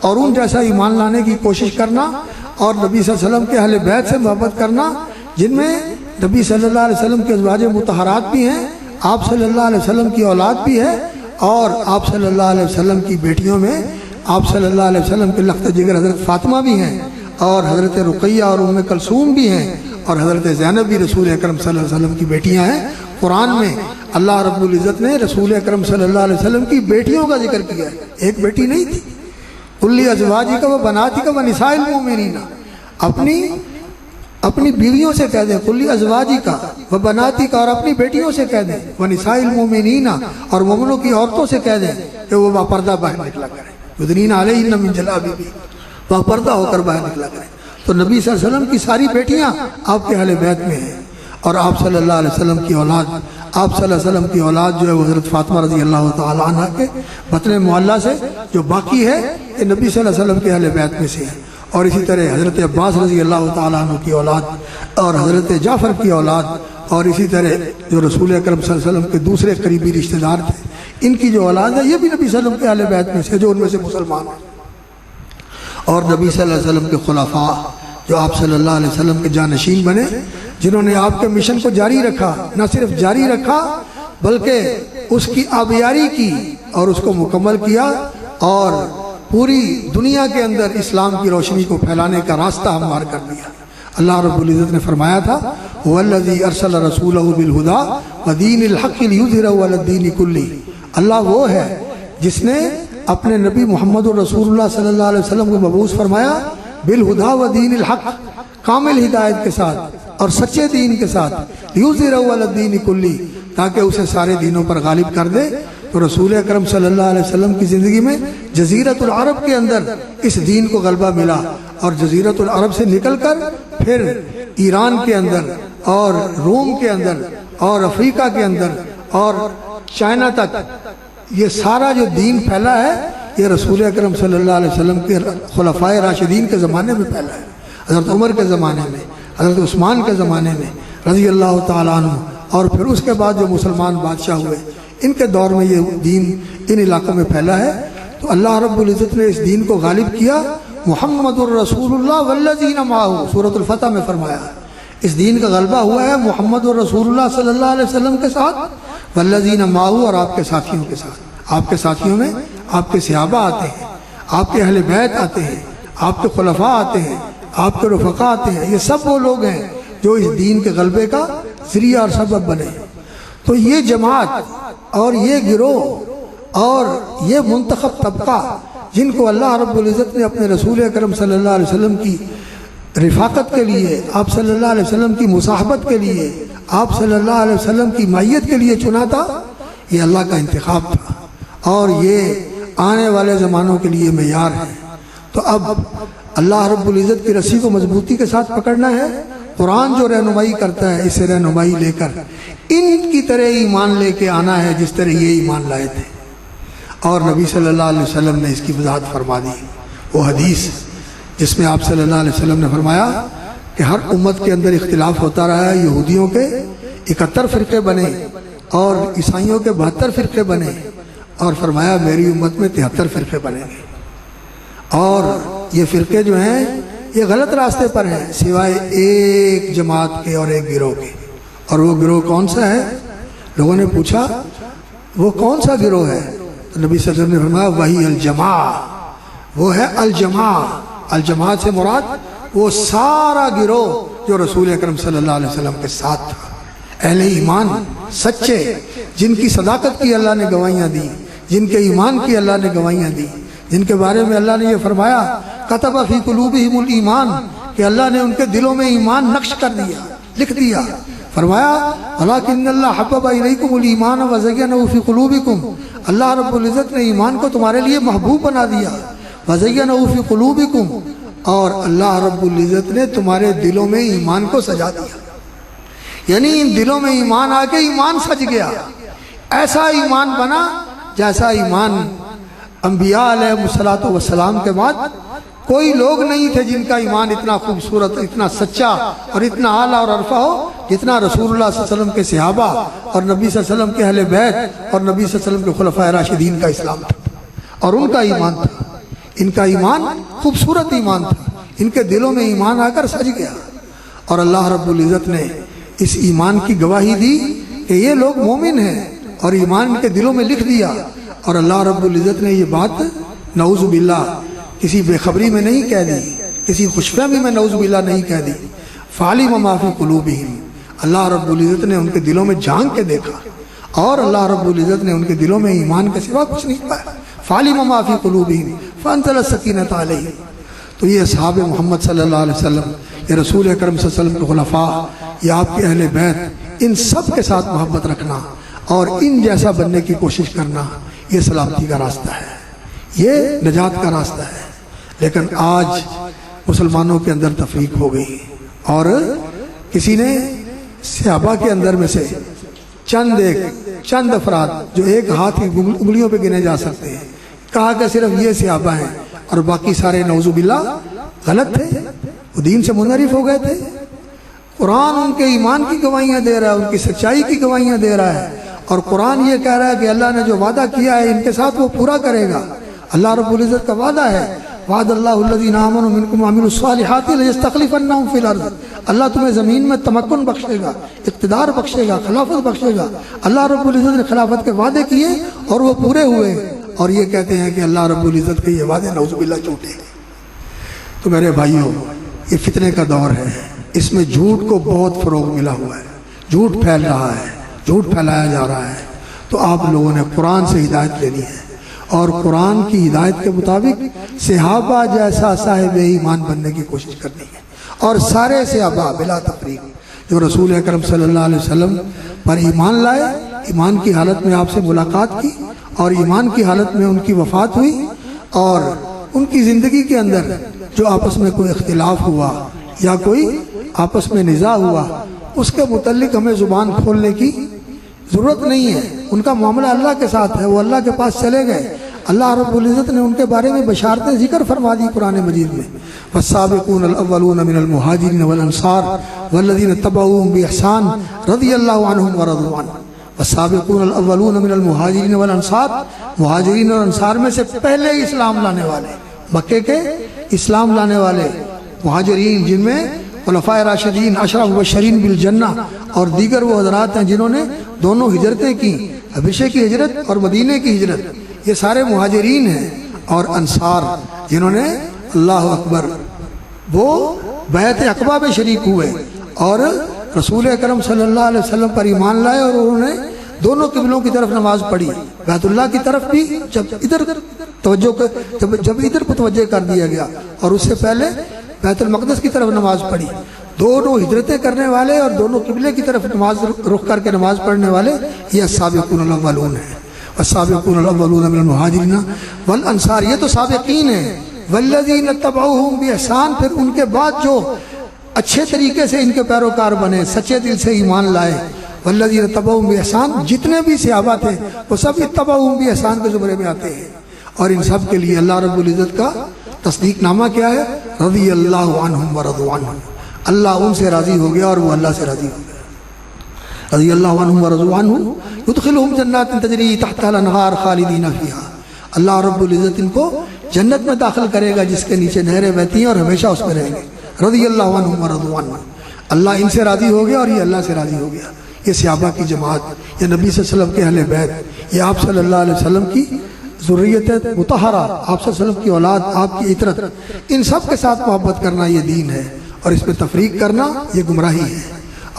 اور ان جیسا ایمان لانے کی کوشش کرنا، اور نبی صلی اللہ علیہ وسلم کے اہل بیت سے محبت کرنا، جن میں نبی صلی اللہ علیہ وسلم کے ازواج مطہرات بھی ہیں، آپ صلی اللہ علیہ وسلم کی اولاد بھی ہے، اور آپ صلی اللہ علیہ وسلم کی بیٹیوں میں آپ صلی اللہ علیہ وسلم کے لخت جگر حضرت فاطمہ بھی ہیں، اور حضرت رقیہ اور ام کلثوم بھی ہیں، اور حضرت زینب بھی رسول اکرم صلی اللہ علیہ وسلم کی بیٹیاں ہیں۔ قرآن میں اللہ رب العزت نے رسول اکرم صلی اللہ علیہ وسلم کی بیٹیوں کا ذکر کیا ہے، ایک بیٹی نہیں تھی۔ قل لازواجک و بناتک و نساء المؤمنین، اپنی بیویوں سے کہہ دیں، قل لازواجک و بناتک، اور اپنی بیٹیوں سے کہہ دیں، و نساء المؤمنین، اور مومنوں کی عورتوں سے کہہ دیں کہ وہ باپردہ باہر نکلا کریں، یدنین علیہن من جلابیبہن، باپردہ ہو کر باہر نکلا کریں۔ تو نبی صلی اللہ علیہ وسلم کی ساری بیٹیاں آپ کے اہل بیت میں ہیں، اور آپ صلی اللہ علیہ وسلم کی اولاد، آپ صلی اللہ علیہ وسلم کی اولاد جو ہے وہ حضرت فاطمہ رضی اللہ تعالیٰ عنہ کے بطن معلہ سے جو باقی ہے، یہ نبی صلی اللہ علیہ وسلم کے اہل بیت میں سے ہے۔ اور اسی طرح حضرت عباس رضی اللہ تعالیٰ عنہ کی اولاد، اور حضرت جعفر کی اولاد، اور اسی طرح جو رسول اکرم صلی اللہ علیہ وسلم کے دوسرے قریبی رشتہ دار تھے، ان کی جو اولاد ہے یہ بھی نبی صلی اللہ علیہ وسلم کے اہل بیت میں سے، جو ان میں سے مسلمان ہیں۔ اور نبی صلی اللہ علیہ وسلم کے خلفاء جو آپ صلی اللہ علیہ وسلم کے جانشین بنے، جنہوں نے آپ کے مشن کو جاری رکھا، نہ صرف جاری رکھا بلکہ اس کی آبیاری کی اور اس کو مکمل کیا، اور پوری دنیا کے اندر اسلام کی روشنی کو پھیلانے کا راستہ ہموار کر دیا۔ اللہ رب العزت نے فرمایا تھا هو الذی ارسل رسولہ بالہدی ودین الحق لیظہرہ علی الدین کلہ، اللہ وہ ہے جس نے اپنے نبی محمد رسول اللہ صلی اللہ علیہ وسلم کو مبعوث فرمایا بالہدی ودین الحق، کامل ہدایت کے ساتھ اور سچے دین کے ساتھ، لیظہرہ علی الدین کلہ، تاکہ اسے سارے دینوں پر غالب کر دے۔ تو رسول اکرم صلی اللہ علیہ وسلم کی زندگی میں جزیرت العرب کے اندر اس دین کو غلبہ ملا، اور جزیرت العرب سے نکل کر پھر ایران کے اندر اور روم کے اندر اور افریقہ کے اندر اور چائنا تک یہ سارا جو دین پھیلا ہے، یہ رسول اکرم صلی اللہ علیہ وسلم کے خلفائے راشدین کے زمانے میں پھیلا ہے، حضرت عمر کے زمانے میں، حضرت عثمان کے زمانے میں رضی اللہ تعالیٰ عنہ، اور پھر اس کے بعد جو مسلمان بادشاہ ہوئے ان کے دور میں یہ دین ان علاقوں میں پھیلا ہے۔ تو اللہ رب العزت نے اس دین کو غالب کیا، محمد الرسول اللہ والذین معہ، سورۃ الفتح میں فرمایا اس دین کا غلبہ ہوا ہے محمد الرسول اللہ صلی اللہ علیہ وسلم کے ساتھ، والذین معہ، اور آپ کے ساتھیوں کے ساتھ۔ آپ کے ساتھیوں میں آپ کے صحابہ آتے ہیں، آپ کے اہل بیت آتے ہیں، آپ کے خلفاء آتے ہیں، آپ کے رفقاء آتے ہیں، یہ سب وہ لوگ ہیں جو اس دین کے غلبے کا ذریعہ اور سبب بنے۔ تو یہ جماعت اور یہ گروہ اور یہ منتخب طبقہ جن کو اللہ رب العزت نے اپنے رسول اکرم صلی اللہ علیہ وسلم کی رفاقت کے لیے، آپ صلی اللہ علیہ وسلم کی مصاحبت کے لیے، آپ صلی اللہ علیہ وسلم کی مائیت کے لیے چنا تھا، یہ اللہ کا انتخاب تھا، اور یہ آنے والے زمانوں کے لیے معیار ہے۔ تو اب اللہ رب العزت کی رسی کو مضبوطی کے ساتھ پکڑنا ہے، قرآن جو رہنمائی کرتا ہے اسے رہنمائی لے کر ان کی طرح ایمان لے کے آنا ہے جس طرح یہ ایمان لائے تھے۔ اور نبی صلی اللہ علیہ وسلم نے اس کی وضاحت فرما دی، وہ حدیث جس میں آپ صلی اللہ علیہ وسلم نے فرمایا کہ ہر امت کے اندر اختلاف ہوتا رہا ہے، یہودیوں کے 71 فرقے بنے اور عیسائیوں کے 72 فرقے بنے، اور فرمایا میری امت میں 73 فرقے بنے گے، اور یہ فرقے جو ہیں یہ غلط راستے پر ہیں سوائے ایک جماعت کے اور ایک گروہ کے۔ اور وہ گروہ کون سا ہے؟ لوگوں نے پوچھا وہ کون سا گروہ ہے؟ تو نبی صلی اللہ علیہ وسلم نے فرمایا وہی الجماع، وہ ہے الجماع۔ الجماع سے مراد وہ سارا گروہ جو رسول اکرم صلی اللہ علیہ وسلم کے ساتھ تھا، اہل ایمان سچے، جن کی صداقت کی اللہ نے گواہیاں دی، جن کے ایمان کی اللہ نے گواہیاں دی، جن کے بارے میں اللہ نے یہ فرمایا کتب فی قلوبہم الایمان، کہ اللہ نے ان کے دلوں میں ایمان نقش کر دیا، لکھ دیا۔ فرمایا ولکن اللہ حبب الیکم الایمان وزینہ فی قلوبکم، اللہ رب العزت نے ایمان کو تمہارے لیے محبوب بنا دیا، وزینہ فی قلوبکم، اور اللہ رب العزت نے تمہارے دلوں میں ایمان کو سجا دیا، یعنی ان دلوں میں ایمان آ کے ایمان سج گیا، ایسا ایمان بنا جیسا ایمان انبیاء علیہ الصلوۃ والسلام کے بعد کوئی لوگ نہیں تھے جن کا ایمان اتنا خوبصورت، اتنا سچا اور اتنا اعلیٰ اور عرفہ ہو جتنا رسول اللہ صلی اللہ علیہ وسلم کے صحابہ اور نبی صلی اللہ علیہ وسلم کے اہل بیت اور نبی صلی اللہ علیہ وسلم کے خلفائے راشدین کا اسلام تھا، اور ان کا ایمان تھا۔ ان کا ایمان خوبصورت ایمان تھا، ان کے دلوں میں ایمان آ کر سج گیا، اور اللہ رب العزت نے اس ایمان کی گواہی دی کہ یہ لوگ مومن ہیں، اور ایمان ان کے دلوں میں لکھ دیا۔ اور اللہ رب العزت نے یہ بات نعوذ باللہ کسی بے خبری میں نہیں کہہ دی، کسی خوش فہمی میں نعوذ باللہ نہیں کہہ دی، فعلم ما فی قلوبہم، اللہ رب العزت نے ان کے دلوں میں جھانک کے دیکھا، اور اللہ رب العزت نے ان کے دلوں میں ایمان کے سوا کچھ نہیں پایا، فعلم ما فی قلوبہم فانزل السکینۃ علیہم۔ تو یہ اصحاب محمد صلی اللہ علیہ وسلم، یہ رسول اکرم صلی اللہ علیہ وسلم کے خلفاء، یہ آپ کے اہل بیت، ان سب کے ساتھ محبت رکھنا اور ان جیسا بننے کی کوشش کرنا، یہ سلامتی کا راستہ ہے، یہ نجات کا راستہ ہے۔ لیکن آج مسلمانوں کے اندر تفریق ہو گئی، اور کسی نے صحابہ کے اندر میں سے چند افراد جو ایک ہاتھ کی انگلیوں پہ گنے جا سکتے ہیں، کہا کہ صرف یہ صحابہ ہیں اور باقی سارے نعوذ باللہ غلط تھے، وہ دین سے منحرف ہو گئے تھے۔ قرآن ان کے ایمان کی گواہیاں دے رہا ہے، ان کی سچائی کی گواہیاں دے رہا ہے، اور قرآن یہ کہہ رہا ہے کہ اللہ نے جو وعدہ کیا ہے ان کے ساتھ وہ پورا کرے گا۔ اللہ رب العزت کا وعدہ ہے، وعد اللہ الذین آمنوا منکم وعملوا الصالحات لیستخلفنہم فی الارض، اللہ تمہیں زمین میں تمکن بخشے گا، اقتدار بخشے گا، خلافت بخشے گا۔ اللہ رب العزت نے خلافت کے وعدے کیے اور وہ پورے ہوئے، اور یہ کہتے ہیں کہ اللہ رب العزت کے یہ وعدے نعوذ باللہ جھوٹے ہیں۔ تو میرے بھائیوں، یہ فتنے کا دور ہے، اس میں جھوٹ کو بہت فروغ ملا ہوا ہے، جھوٹ پھیل رہا ہے، جھوٹ پھیلایا جا رہا ہے۔ تو آپ لوگوں نے قرآن سے ہدایت لینی ہے، اور قرآن کی ہدایت کے مطابق صحابہ جیسا صاحب ایمان بننے کی کوشش کرنی ہے، اور سارے صحابہ بلا تفریق جو رسول اکرم صلی اللہ علیہ وسلم پر ایمان لائے، ایمان کی حالت میں آپ سے ملاقات کی، اور ایمان کی حالت میں ان کی وفات ہوئی، اور ان کی زندگی کے اندر جو آپس میں کوئی اختلاف ہوا یا کوئی آپس میں نزاع ہوا، اس کے متعلق ہمیں زبان کھولنے کی ضرورت نہیں ہے۔ ان کا معاملہ اللہ کے ساتھ ہے، وہ اللہ کے پاس چلے گئے۔ اللہ رب العزت نے ان کے بارے میں بشارتیں ذکر فرما دی قرآن مجید میں، والسابقون الاولون من المہاجرین والانصار والذین اتبعوہم بإحسان رضی اللہ عنہم ورضوا عنہ۔ والسابقون الاولون من المہاجرین والانصار، مہاجرین اور انصار میں سے پہلے اسلام لانے والے، مکے کے اسلام لانے والے مہاجرین، جن میں خلفائے راشدین، عشرہ مبشرین بالجنہ اور دیگر وہ حضرات ہیں جنہوں نے دونوں ہجرتیں کی، حبشے کی ہجرت اور مدینے کی ہجرت، یہ سارے مہاجرین ہیں، اور انصار جنہوں نے اللہ اکبر وہ بیعت عقبہ میں شریک ہوئے اور رسول اکرم صلی اللہ علیہ وسلم پر ایمان لائے، اور انہوں نے دونوں قبلوں کی طرف نماز پڑھی، بیت اللہ کی طرف بھی جب ادھر توجہ کر دیا گیا، اور اس سے پہلے بیت المقدس کی طرف نماز پڑھی، دونوں ہجرتیں کرنے والے اور دونوں قبلے کی طرف نماز رخ کر کے نماز پڑھنے والے یہ السابقون الاولون ہیں. والسابقون الاولون من المہاجرین والانصار، یہ تو سابقین ہیں. والذین اتبعوہم باحسان، پھر ان کے بعد جو اچھے طریقے سے ان کے پیروکار بنے، سچے دل سے ایمان لائے. والذین اتبعوہم باحسان، جتنے بھی صحابہ تھے وہ سب اتبعوہم باحسان کے زمرے میں آتے ہیں. اور ان سب کے لیے اللہ رب العزت کا تصدیق نامہ کیا ہے؟ رضی اللہ عنہم ورضوا عنہ، اللہ ان سے راضی ہو گیا اور وہ اللہ سے راضی ہو گیا. رضی اللہ عنہم ورضوا عنہ یدخلہم جنات تجری تحتها الانہار خالدین فیہا، اللہ رب العزت ان کو جنت میں داخل کرے گا جس کے نیچے نہریں بہتی ہیں اور ہمیشہ اس میں رہیں گے. رضی اللہ عنہم ورضوا عنہ، اللہ ان سے راضی ہو گیا اور یہ اللہ سے راضی ہو گیا. یہ صحابہ کی جماعت، یہ نبی صلی اللہ علیہ وسلم کے اہل بیت، یہ آپ صلی اللہ علیہ وسلم کی ذریت مطہرہ، آپ صلی اللہ علیہ وسلم کی اولاد، آپ کی عطرت، ان سب کے ساتھ محبت کرنا یہ دین ہے، اور اس پہ تفریق کرنا یہ گمراہی ہے.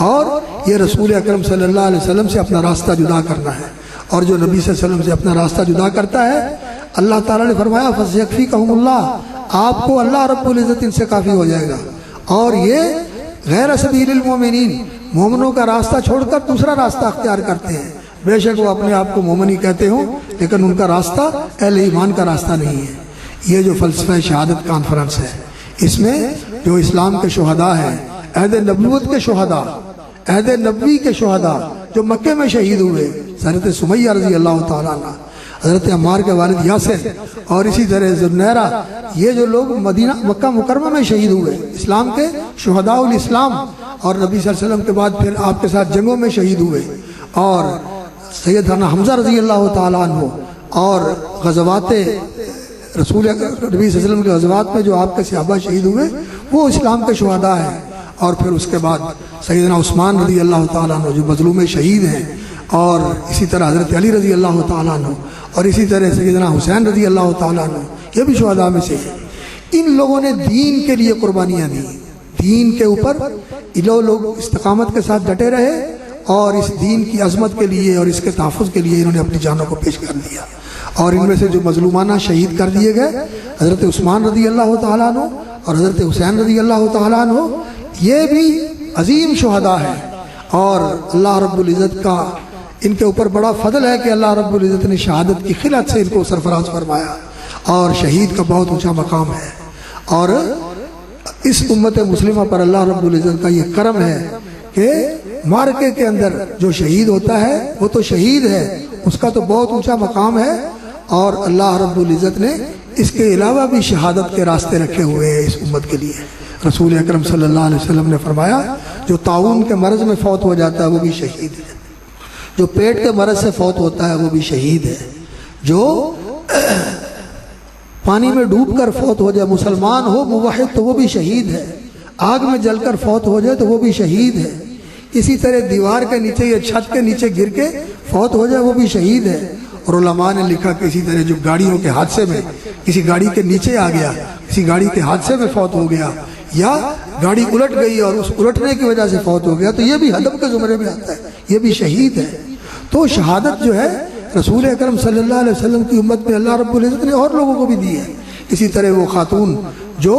اور یہ رسول اکرم صلی اللہ علیہ وسلم سے اپنا راستہ جدا کرنا ہے. اور جو نبی صلی اللہ علیہ وسلم سے اپنا راستہ جدا کرتا ہے، اللہ تعالیٰ نے فرمایا فَسَيَكْفِيكَهُمُ اللَّهُ، آپ کو اللہ رب العزت ان سے کافی ہو جائے گا. اور یہ غیر سبیل المومنین، مومنوں کا راستہ چھوڑ کر دوسرا راستہ اختیار کرتے ہیں. بے شک وہ اپنے آپ کو مومن ہی کہتے ہوں، لیکن ان کا راستہ اہل ایمان کا راستہ نہیں ہے. یہ جو فلسفہ شہادت کانفرنس ہے، اس میں جو اسلام کے شہداء ہیں، عہد نبوت کے شہداء، عہد نبوی کے شہداء جو مکے میں شہید ہوئے، حضرت سمیہ رضی اللہ تعالیٰ عنہ، حضرت عمار کے والد یاسر، اور اسی طرح ذوالنیرہ، یہ جو لوگ مکہ مکرمہ میں شہید ہوئے، اسلام کے شہداء الاسلام، اور نبی صلی اللہ علیہ وسلم کے بعد پھر آپ کے ساتھ جنگوں میں شہید ہوئے. اور سیدنا حمزہ رضی اللہ تعالیٰ عنہ، اور غزوات رسول نبی صلی اللہ علیہ وسلم کے غزوات میں جو آپ کے صحابہ شہید ہوئے وہ اسلام کے شہداء ہیں. اور پھر اس کے بعد سیدنا عثمان رضی اللہ تعالیٰ عنہ جو مظلوم شہید ہیں، اور اسی طرح حضرت علی رضی اللہ تعالیٰ عنہ، اور اسی طرح سیدنا حسین رضی اللہ تعالیٰ عنہ، یہ بھی شہداء میں سے ہیں. ان لوگوں نے دین کے لیے قربانیاں دی، دین کے اوپر لوگ استقامت کے ساتھ ڈٹے رہے، اور اس دین کی عظمت کے لیے اور اس کے تحفظ کے لیے انہوں نے اپنی جانوں کو پیش کر دیا. اور ان میں سے جو مظلومانہ شہید کر دیے گئے، حضرت عثمان رضی اللہ تعالیٰ عنہ اور حضرت حسین رضی اللہ تعالیٰ عنہ، یہ بھی عظیم شہداء ہیں. اور اللہ رب العزت کا ان کے اوپر بڑا فضل ہے کہ اللہ رب العزت نے شہادت کی خلعت سے ان کو سرفراز فرمایا، اور شہید کا بہت اونچا مقام ہے. اور اس امت مسلمہ پر اللہ رب العزت کا یہ کرم ہے کہ معرکے کے اندر جو شہید ہوتا ہے وہ تو شہید ہے، اس کا تو بہت اونچا مقام ہے. اور اللہ رب العزت نے اس کے علاوہ بھی شہادت کے راستے رکھے ہوئے ہیں اس امت کے لیے. رسول اکرم صلی اللہ علیہ وسلم نے فرمایا جو طاعون کے مرض میں فوت ہو جاتا ہے وہ بھی شہید ہے، جو پیٹ کے مرض سے فوت ہوتا ہے وہ بھی شہید ہے، جو پانی میں ڈوب کر فوت ہو جائے، مسلمان ہو موحد تو وہ بھی شہید ہے، آگ میں جل کر فوت ہو جائے تو وہ بھی شہید ہے. اسی طرح دیوار کے نیچے یا چھت کے نیچے گر کے فوت ہو جائے وہ بھی شہید ہے. اور علماء نے لکھا کہ اسی طرح جو گاڑیوں کے حادثے میں کسی گاڑی کے نیچے آ گیا، کسی گاڑی کے حادثے میں فوت ہو گیا، یا گاڑی الٹ گئی اور اس الٹنے کی وجہ سے فوت ہو گیا، تو یہ بھی ہدف کے زمرے میں آتا ہے، یہ بھی شہید ہے. تو شہادت جو ہے رسول اکرم صلی اللہ علیہ وسلم کی امت میں اللہ رب العزت نے اور لوگوں کو بھی دی ہے. اسی طرح وہ خاتون جو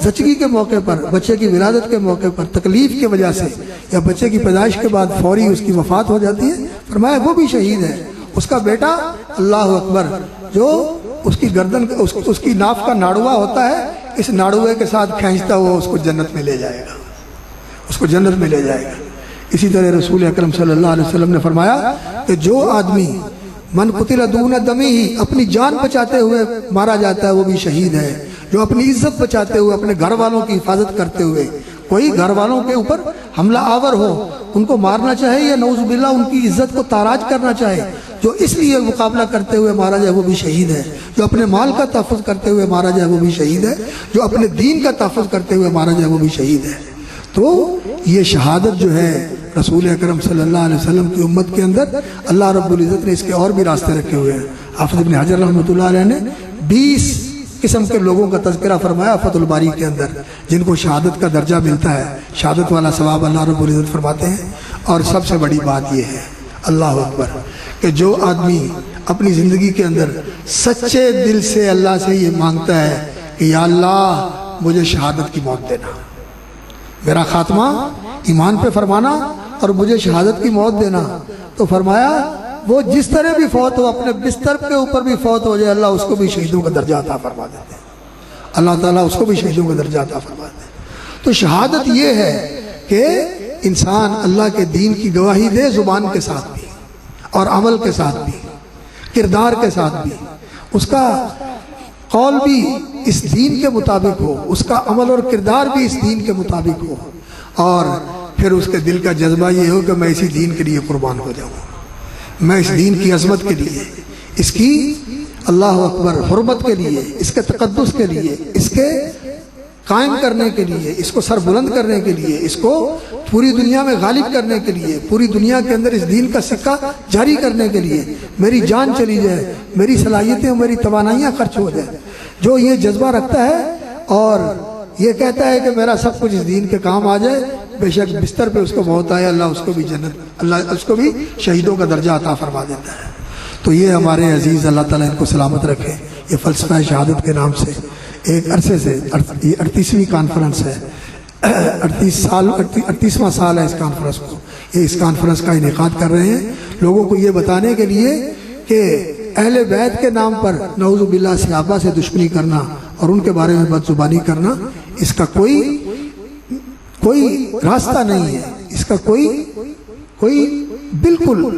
زچگی کے موقع پر، بچے کی ولادت کے موقع پر تکلیف کی وجہ سے یا بچے کی پیدائش کے بعد فوری اس کی وفات ہو جاتی ہے، فرمایا وہ بھی شہید ہے. اس کا بیٹا اللہ اکبر جو اس کی گردن اس کی ناف کا ناڑوا ہوتا ہے، اس ناڑوے کے ساتھ کھینچتا ہوا اس کو جنت میں لے جائے گا، اس کو جنت میں لے جائے گا. اسی طرح رسول اکرم صلی اللہ علیہ وسلم نے فرمایا کہ جو آدمی من قتل دون دمی ہی اپنی جان بچاتے ہوئے مارا جاتا ہے وہ بھی شہید ہے. جو اپنی عزت بچاتے ہوئے اپنے گھر والوں کی حفاظت کرتے ہوئے کوئی گھر والوں کے اوپر حملہ آور ہو ان کو مارنا چاہے یا نعوذ باللہ ان کی عزت کو تاراج کرنا چاہے، جو اس لیے مقابلہ کرتے ہوئے مارا جائے وہ بھی شہید ہے. جو اپنے مال کا تحفظ کرتے ہوئے مارا جائے وہ بھی شہید ہے. جو اپنے دین کا تحفظ کرتے ہوئے مارا جائے وہ بھی شہید ہے. تو یہ شہادت جو ہے رسول اکرم صلی اللہ علیہ وسلم کی امت کے اندر اللہ رب العزت نے اس کے اور بھی راستے رکھے ہوئے ہیں. حافظ ابن حجر رحمۃ اللہ علیہ نے 20 قسم کے لوگوں کا تذکرہ فرمایا فتح الباری کے اندر، جن کو شہادت کا درجہ ملتا ہے، شہادت والا ثواب اللہ رب العزت فرماتے ہیں. اور سب سے بڑی بات یہ ہے اللہ اکبر کہ جو آدمی اپنی زندگی کے اندر سچے دل سے اللہ سے یہ مانگتا ہے کہ یا اللہ مجھے شہادت کی موت دینا، میرا خاتمہ ایمان پہ فرمانا اور مجھے شہادت کی موت دینا۔ تو فرمایا وہ جس طرح بھی فوت ہو، اپنے بستر کے اوپر بھی فوت ہو جائے، اللہ اس کو بھی شہیدوں کا درجہ عطا فرما دیتے ہیں، اللہ تعالیٰ اس کو بھی شہیدوں کا درجہ عطا فرما دیتے ہیں۔ تو شہادت یہ ہے کہ انسان اللہ کے دین کی گواہی دے، زبان کے ساتھ بھی اور عمل کے ساتھ بھی، کردار کے ساتھ بھی، اس کا قول بھی اس دین کے مطابق ہو، اس کا عمل اور کردار بھی اس دین کے مطابق ہو، اور پھر اس کے دل کا جذبہ یہ ہو کہ میں اسی دین کے لیے قربان ہو جاؤں، میں اس دین کی عظمت کے لیے، اس کی اللہ اکبر حرمت کے لیے، اس کے تقدس کے لیے، اس کے قائم کرنے کے لیے، اس کو سر بلند کرنے کے لیے، اس کو پوری دنیا میں غالب کرنے کے لیے، پوری دنیا کے اندر اس دین کا سکہ جاری کرنے کے لیے میری جان چلی جائے، میری صلاحیتیں اور میری توانائیاں خرچ ہو جائیں۔ جو یہ جذبہ رکھتا ہے اور یہ کہتا ہے کہ میرا سب کچھ اس دین کے کام آ جائے، بے شک بستر پہ اس کو موت آئے، اللہ اس کو بھی جنت، اللہ اس کو بھی شہیدوں کا درجہ عطا فرما دیتا ہے۔ تو یہ ہمارے عزیز اللہ تعالیٰ ان کو سلامت رکھے۔ یہ فلسفہ شہادت کے نام سے ایک عرصے سے یہ 38ویں کانفرنس ہے، 38واں سال ہے اس کانفرنس کو، یہ اس کانفرنس کا انعقاد کر رہے ہیں لوگوں کو یہ بتانے کے لیے کہ اہل بیت کے نام پر نعوذ باللہ صحابہ سے دشمنی کرنا اور ان کے بارے میں بد زبانی کرنا، اس کا کوئی راستہ نہیں ہے، اس کا کوئی بالکل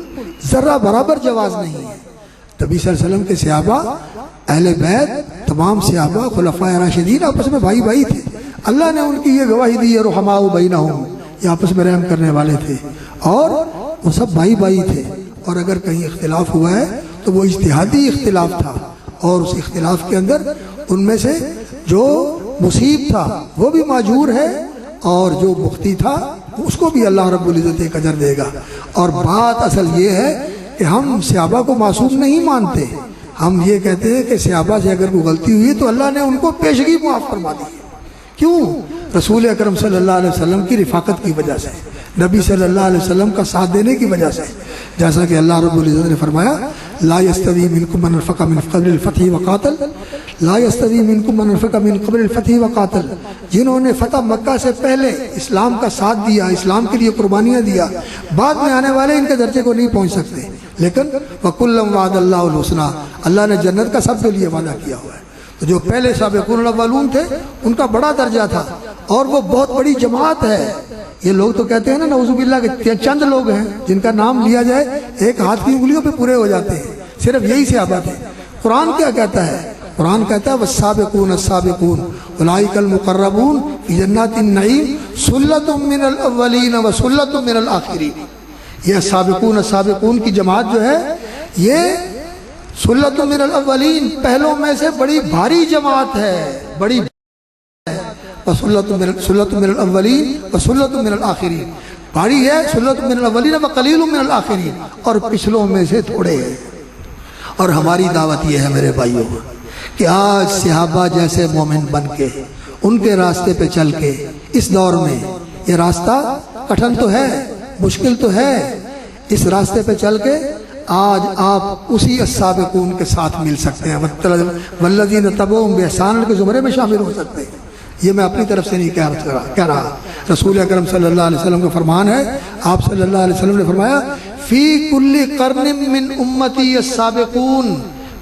ذرہ برابر جواز نہیں ہے۔ نبی صلی اللہ علیہ وسلم کے صحابہ، اہل بیت، تمام صحابہ، خلفائے راشدین آپس میں بھائی بھائی تھے۔ اللہ نے ان کی یہ گواہی دی ہے رحماء بینہم، یہ آپس میں رحم کرنے والے تھے اور وہ سب بھائی بھائی تھے، اور اگر کہیں اختلاف ہوا ہے تو وہ اجتہادی اختلاف تھا، اور اس اختلاف کے اندر ان میں سے جو مصیب تھا وہ بھی معجور ہے، اور جو مختی تھا اس کو بھی اللہ رب العزت ایک اجر دے گا۔ اور بات اصل یہ ہے کہ ہم صحابہ کو معصوم نہیں مانتے، ہم یہ کہتے ہیں کہ صحابہ سے اگر کوئی غلطی ہوئی تو اللہ نے ان کو پیشگی معاف فرما دی۔ کیوں؟ رسول اکرم صلی اللہ علیہ وسلم کی رفاقت کی وجہ سے، نبی صلی اللہ علیہ وسلم کا ساتھ دینے کی وجہ سے، جیسا کہ اللہ رب العزت نے فرمایا لا يستوي منكم من انفق من قبل الفتح وقاتل، لا يستوي منكم من انفق من قبل الفتح وقاتل، جنہوں نے فتح مکہ سے پہلے اسلام کا ساتھ دیا، اسلام کے لیے قربانیاں دیا، بعد میں آنے والے ان کے درجے کو نہیں پہنچ سکتے، لیکن وَكُلًّا وَعَدَ اللَّهُ الْحُسْنَىٰ، اللہ نے جنت کا سب کے لیے وعدہ کیا ہوا ہے۔ تو جو پہلے سابقون الاولون تھے ان کا بڑا درجہ تھا، اور وہ بہت بڑی جماعت ہے۔ یہ لوگ تو کہتے ہیں نا نعوذ باللہ کہ چند لوگ ہیں جن کا نام لیا جائے ایک ہاتھ کی انگلیوں پہ پورے ہو جاتے ہیں، صرف یہی صحابہ تھے۔ قرآن کیا کہتا ہے؟ قرآن کہتا ہے والسابقون السابقون اولئک المقربون فی جنات النعیم ثلۃ من الاولین وثلۃ من الآخرین۔ یہ سابقون السابقون کی جماعت جو ہے یہ ثلۃ من الاولین، پہلوں میں سے بڑی بھاری جماعت ہے، بڑی ثلۃ من الاولین وثلۃ من الآخرین، بھاری ہے ثلۃ من الاولین وقلیل من الآخرین، اور پچھلوں میں سے تھوڑے ہیں۔ اور ہماری دعوت یہ ہے میرے بھائیوں کہ آج صحابہ جیسے مومن بن کے ان کے راستے پہ چل کے، اس دور میں یہ راستہ کٹھن تو ہے، مشکل تو ہے، اس راستے پہ چل کے آج آپ اسی السابقون کے ساتھ مل سکتے ہیں، والذین تبعوہم بإحسان کے زمرے میں شامل ہو سکتے ہیں۔ یہ میں اپنی طرف سے نہیں کہہ رہا، رسول اکرم صلی اللہ علیہ وسلم کا فرمان ہے، آپ صلی اللہ علیہ وسلم نے فرمایا فی کل قرن من امتی السابقون،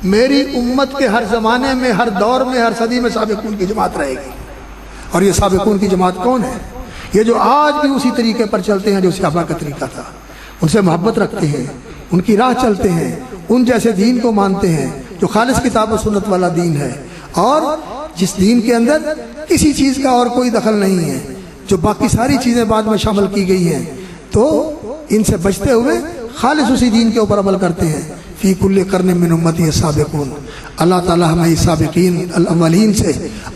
میری امت کے ہر زمانے میں، ہر دور میں، ہر صدی میں سابقون کی جماعت رہے گی۔ اور یہ سابقون کی جماعت کون ہے؟ یہ جو آج بھی اسی طریقے پر چلتے ہیں جو صحابہ کا طریقہ تھا، ان سے محبت رکھتے ہیں، ان کی راہ چلتے ہیں، ان جیسے دین کو مانتے ہیں جو خالص کتاب و سنت والا دین ہے، اور جس دین کے اندر کسی چیز کا اور کوئی دخل نہیں ہے، جو باقی ساری چیزیں بعد میں شامل کی گئی ہیں، تو ان سے بچتے ہوئے خالص اسی دین کے اوپر عمل کرتے ہیں۔ فی کل قرن من امتی السابقون، اللہ تعالی ہمیں سابقین الاولین سے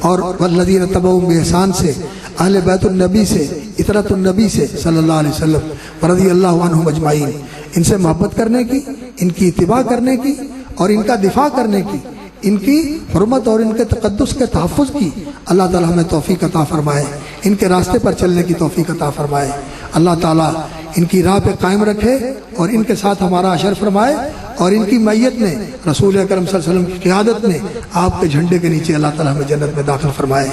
اور والذین تبعوہم بإحسان سے، اہل بیت النبی سے، اطرت النبی سے صلی اللہ علیہ وسلم ورضی اللہ عنہم اجمعین، ان سے محبت کرنے کی، ان کی اتباع کرنے کی، اور ان کا دفاع کرنے کی، ان کی حرمت اور ان کے تقدس کے تحفظ کی اللہ تعالی ہمیں توفیق عطا فرمائے، ان کے راستے پر چلنے کی توفیق عطا فرمائے۔ اللہ تعالی ان کی راہ پہ قائم رکھے اور ان کے ساتھ ہمارا حشر فرمائے۔ اور ان کی میت نے رسول اکرم صلی اللہ علیہ وسلم کی قیادت نے آپ کے جھنڈے کے نیچے اللہ تعالیٰ ہمیں جنت میں داخل فرمائے۔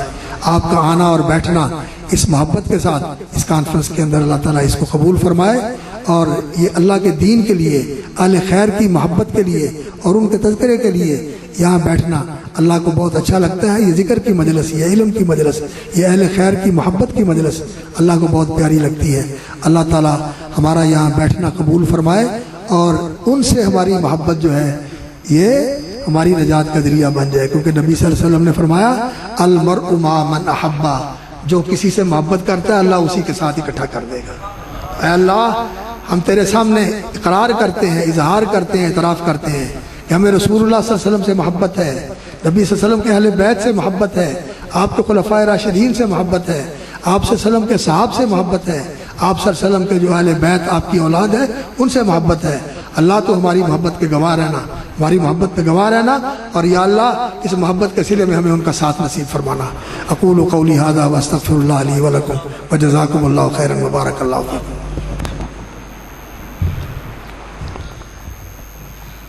آپ کا آنا اور بیٹھنا اس محبت کے ساتھ اس کانفرنس کے اندر اللہ تعالیٰ اس کو قبول فرمائے، اور یہ اللہ کے دین کے لیے، اہل خیر کی محبت کے لیے اور ان کے تذکرے کے لیے یہاں بیٹھنا اللہ کو بہت اچھا لگتا ہے۔ یہ ذکر کی مجلس، یہ علم کی مجلس، یہ اہل خیر کی محبت کی مجلس اللہ کو بہت پیاری لگتی ہے۔ اللہ تعالیٰ ہمارا یہاں بیٹھنا قبول فرمائے، اور ان سے ہماری محبت جو ہے یہ ہماری نجات کا ذریعہ بن جائے، کیونکہ نبی صلی اللہ علیہ وسلم نے فرمایا المرء مع من احبا، جو کسی سے محبت کرتا ہے اللہ اسی کے ساتھ اکٹھا کر دے گا۔ اے اللہ، ہم تیرے سامنے اقرار کرتے ہیں، اظہار کرتے ہیں، اعتراف کرتے ہیں کہ ہمیں رسول اللہ صلی اللہ علیہ وسلم سے محبت ہے، نبی صلی اللہ علیہ وسلم کے اہل بیت سے محبت ہے، آپ کے خلفائے راشدین سے محبت ہے، آپ صلی اللہ علیہ وسلم کے صحاب سے محبت ہے، آپ صلی اللہ علیہ وسلم کے جو اہل بیت آپ کی اولاد ہے ان سے محبت ہے۔ اللہ تو ہماری محبت کے گواہ رہنا، ہماری محبت پہ گواہ رہنا، اور یا اللہ اس محبت کے صلے میں ہمیں ان کا ساتھ نصیب فرمانا۔ اقول قولی ھذا واستغفر اللہ لی ولکم وجزاکم اللہ خیرا وبارک اللہ فیکم۔